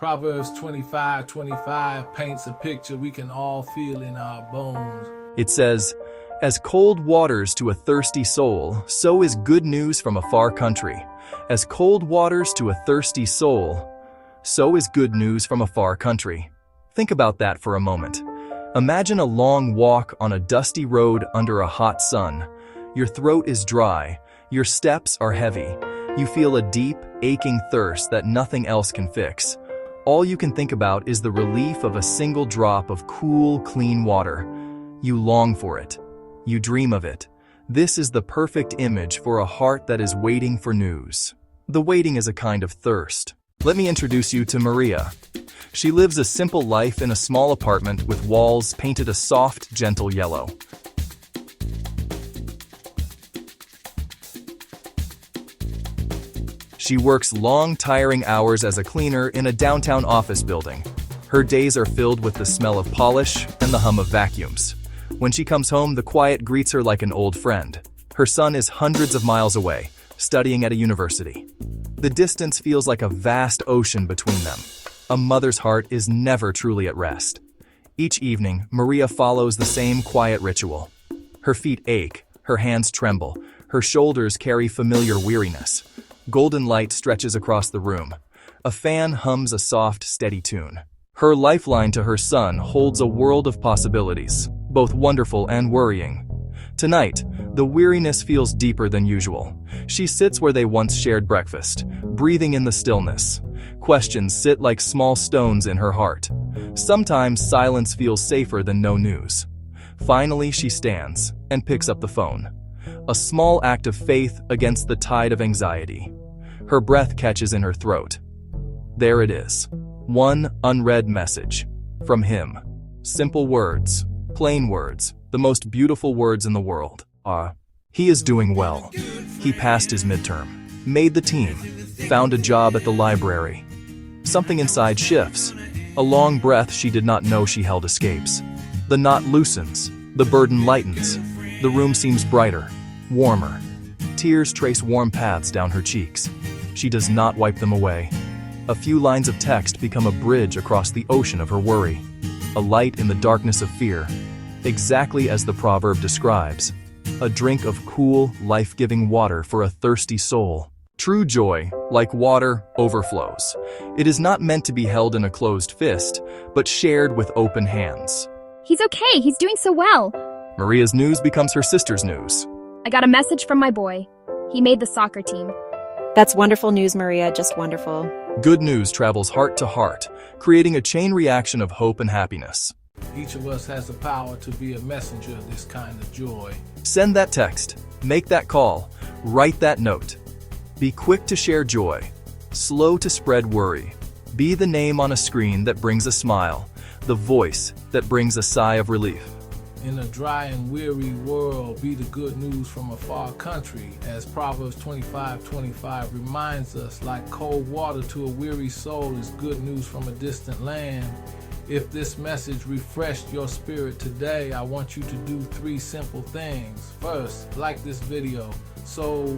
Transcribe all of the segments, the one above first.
Proverbs 25:25 paints a picture we can all feel in our bones. It says, "As cold waters to a thirsty soul, so is good news from a far country. As cold waters to a thirsty soul, so is good news from a far country." Think about that for a moment. Imagine a long walk on a dusty road under a hot sun. Your throat is dry, your steps are heavy. You feel a deep, aching thirst that nothing else can fix. All you can think about is the relief of a single drop of cool, clean water. You long for it. You dream of it. This is the perfect image for a heart that is waiting for news. The waiting is a kind of thirst. Let me introduce you to Maria. She lives a simple life in a small apartment with walls painted a soft, gentle yellow. She works long, tiring hours as a cleaner in a downtown office building. Her days are filled with the smell of polish and the hum of vacuums. When she comes home, the quiet greets her like an old friend. Her son is hundreds of miles away, studying at a university. The distance feels like a vast ocean between them. A mother's heart is never truly at rest. Each evening, Maria follows the same quiet ritual. Her feet ache, her hands tremble, her shoulders carry familiar weariness. Golden light stretches across the room. A fan hums a soft, steady tune. Her lifeline to her son holds a world of possibilities, both wonderful and worrying. Tonight, the weariness feels deeper than usual. She sits where they once shared breakfast, breathing in the stillness. Questions sit like small stones in her heart. Sometimes silence feels safer than no news. Finally, she stands and picks up the phone. A small act of faith against the tide of anxiety. Her breath catches in her throat. There it is. One unread message. From him. Simple words. Plain words. The most beautiful words in the world. He is doing well. He passed his midterm. Made the team. Found a job at the library. Something inside shifts. A long breath she did not know she held escapes. The knot loosens. The burden lightens. The room seems brighter, warmer. Tears trace warm paths down her cheeks. She does not wipe them away. A few lines of text become a bridge across the ocean of her worry. A light in the darkness of fear. Exactly as the proverb describes. A drink of cool, life-giving water for a thirsty soul. True joy, like water, overflows. It is not meant to be held in a closed fist, but shared with open hands. He's okay. He's doing so well. Maria's news becomes her sister's news. I got a message from my boy. He made the soccer team. That's wonderful news, Maria, just wonderful. Good news travels heart to heart, creating a chain reaction of hope and happiness. Each of us has the power to be a messenger of this kind of joy. Send that text, make that call, write that note. Be quick to share joy, slow to spread worry. Be the name on a screen that brings a smile, the voice that brings a sigh of relief. In a dry and weary world, be the good news from a far country, as Proverbs 25:25 reminds us, like cold water to a weary soul is good news from a distant land. If this message refreshed your spirit today, I want you to do 3 simple things. First, like this video so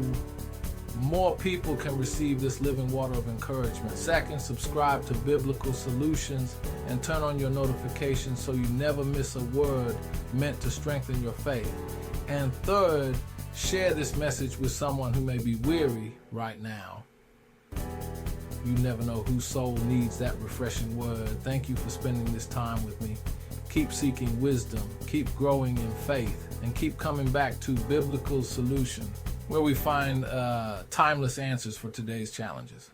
more people can receive this living water of encouragement. Second, subscribe to Biblical Solutions and turn on your notifications so you never miss a word meant to strengthen your faith. And third, share this message with someone who may be weary right now. You never know whose soul needs that refreshing word. Thank you for spending this time with me. Keep seeking wisdom, keep growing in faith, and keep coming back to Biblical Solution, where we find timeless answers for today's challenges.